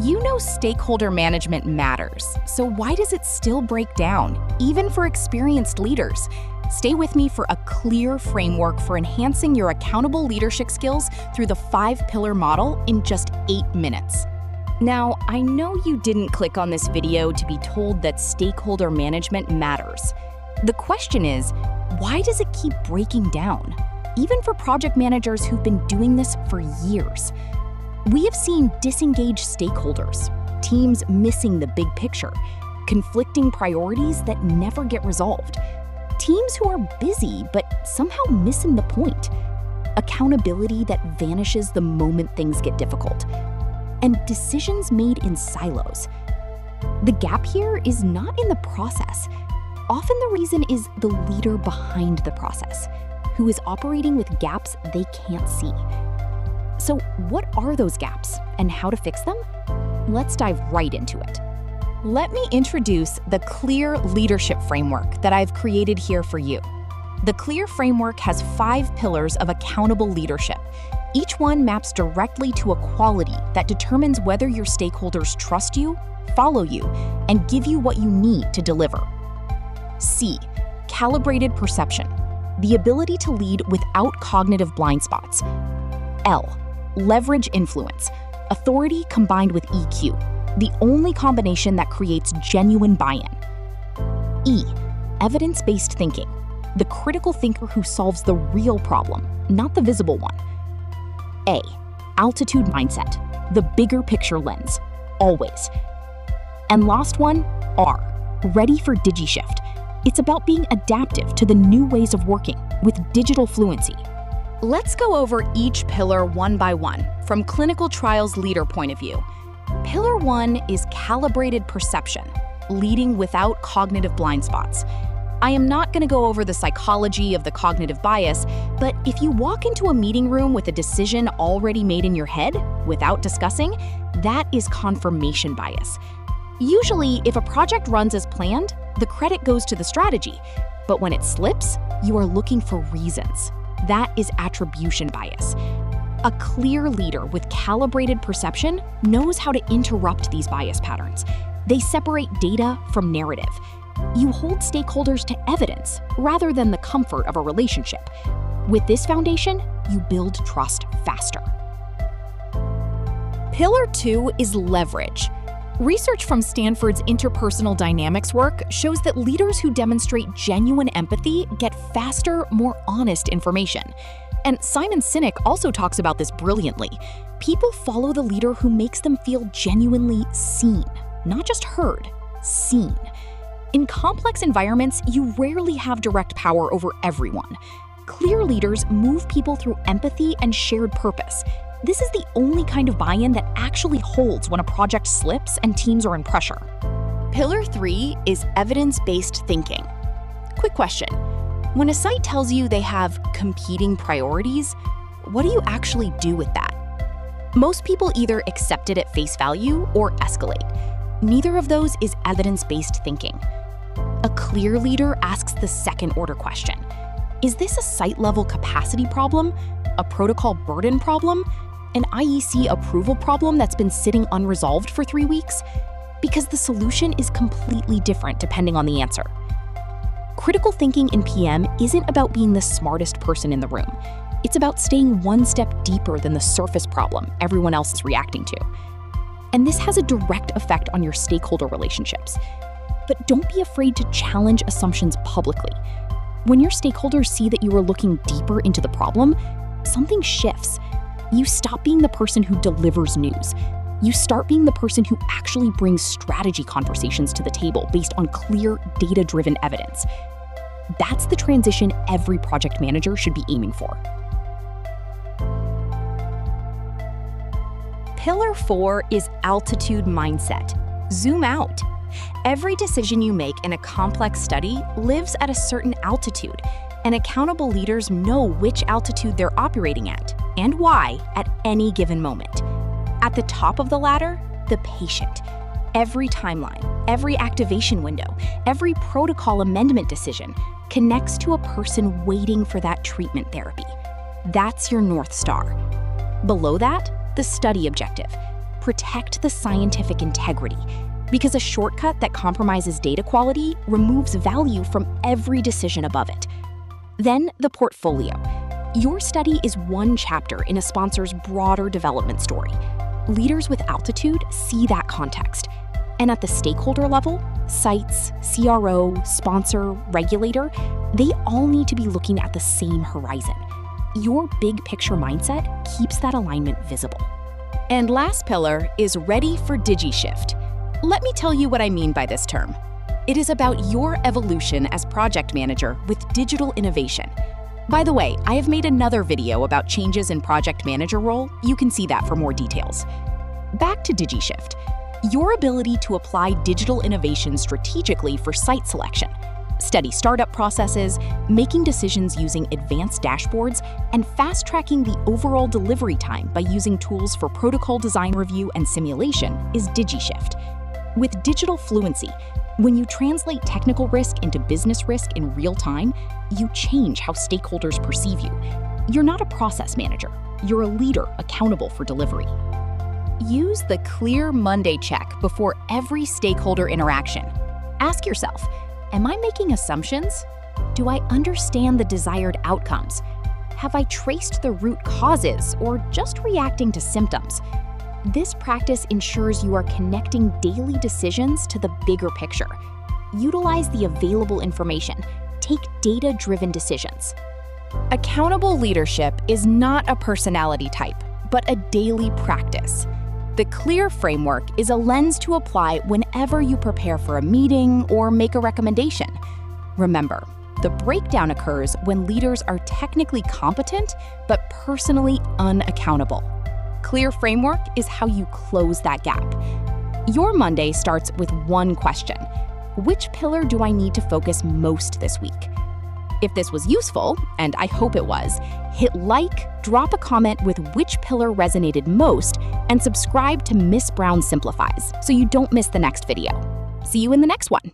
You know stakeholder management matters, so why does it still break down, even for experienced leaders? Stay with me for a clear framework for enhancing your accountable leadership skills through the 5-pillar model in just 8 minutes. Now, I know you didn't click on this video to be told that stakeholder management matters. The question is, why does it keep breaking down, even for project managers who've been doing this for years? We have seen disengaged stakeholders, teams missing the big picture, conflicting priorities that never get resolved, teams who are busy but somehow missing the point, accountability that vanishes the moment things get difficult, and decisions made in silos. The gap here is not in the process. Often the reason is the leader behind the process, who is operating with gaps they can't see. So what are those gaps and how to fix them? Let's dive right into it. Let me introduce the C.L.E.A.R leadership framework that I've created here for you. The C.L.E.A.R framework has 5 pillars of accountable leadership. Each one maps directly to a quality that determines whether your stakeholders trust you, follow you, and give you what you need to deliver. C. Calibrated perception, the ability to lead without cognitive blind spots. L. Leverage influence, authority combined with EQ, the only combination that creates genuine buy-in. E. Evidence-based thinking, the critical thinker who solves the real problem, not the visible one. A. Altitude mindset, the bigger picture lens, always. And last one, R. Ready for DigiShift. It's about being adaptive to the new ways of working with digital fluency. Let's go over each pillar one by one from clinical trials leader point of view. Pillar 1 is calibrated perception, leading without cognitive blind spots. I am not going to go over the psychology of the cognitive bias, but if you walk into a meeting room with a decision already made in your head without discussing, that is confirmation bias. Usually, if a project runs as planned, the credit goes to the strategy, but when it slips, you are looking for reasons. That is attribution bias. A clear leader with calibrated perception knows how to interrupt these bias patterns. They separate data from narrative. You hold stakeholders to evidence rather than the comfort of a relationship. With this foundation, you build trust faster. Pillar 2 is leverage. Research from Stanford's interpersonal dynamics work shows that leaders who demonstrate genuine empathy get faster, more honest information. And Simon Sinek also talks about this brilliantly. People follow the leader who makes them feel genuinely seen, not just heard, seen. In complex environments, you rarely have direct power over everyone. Clear leaders move people through empathy and shared purpose. This is the only kind of buy-in that actually holds when a project slips and teams are in pressure. Pillar 3 is evidence-based thinking. Quick question. When a site tells you they have competing priorities, what do you actually do with that? Most people either accept it at face value or escalate. Neither of those is evidence-based thinking. A clear leader asks the second-order question. Is this a site-level capacity problem, a protocol burden problem, an IEC approval problem that's been sitting unresolved for 3 weeks? Because the solution is completely different depending on the answer. Critical thinking in PM isn't about being the smartest person in the room. It's about staying one step deeper than the surface problem everyone else is reacting to. And this has a direct effect on your stakeholder relationships. But don't be afraid to challenge assumptions publicly. When your stakeholders see that you are looking deeper into the problem, something shifts. You stop being the person who delivers news. You start being the person who actually brings strategy conversations to the table based on clear, data-driven evidence. That's the transition every project manager should be aiming for. Pillar 4 is altitude mindset. Zoom out. Every decision you make in a complex study lives at a certain altitude, and accountable leaders know which altitude they're operating at and why at any given moment. At the top of the ladder, the patient. Every timeline, every activation window, every protocol amendment decision connects to a person waiting for that treatment therapy. That's your North Star. Below that, the study objective. protect the scientific integrity, because a shortcut that compromises data quality removes value from every decision above it. Then the portfolio. Your study is one chapter in a sponsor's broader development story. Leaders with altitude see that context. And at the stakeholder level, sites, CRO, sponsor, regulator, they all need to be looking at the same horizon. Your big picture mindset keeps that alignment visible. And last pillar is ready for DigiShift. Let me tell you what I mean by this term. It is about your evolution as project manager with digital innovation. By the way, I have made another video about changes in project manager role. You can see that for more details. Back to DigiShift. Your ability to apply digital innovation strategically for site selection, study startup processes, making decisions using advanced dashboards, and fast-tracking the overall delivery time by using tools for protocol design review and simulation is DigiShift. With digital fluency, when you translate technical risk into business risk in real time, you change how stakeholders perceive you. You're not a process manager, you're a leader accountable for delivery. Use the Clear Monday check before every stakeholder interaction. Ask yourself, am I making assumptions? Do I understand the desired outcomes? Have I traced the root causes or just reacting to symptoms? This practice ensures you are connecting daily decisions to the bigger picture. Utilize the available information. Take data-driven decisions. Accountable leadership is not a personality type, but a daily practice. The C.L.E.A.R framework is a lens to apply whenever you prepare for a meeting or make a recommendation. Remember, the breakdown occurs when leaders are technically competent but personally unaccountable. C.L.E.A.R framework is how you close that gap. Your Monday starts with one question. Which pillar do I need to focus most this week? If this was useful, and I hope it was, hit like, drop a comment with which pillar resonated most, and subscribe to Ms. Brown Simplifies so you don't miss the next video. See you in the next one.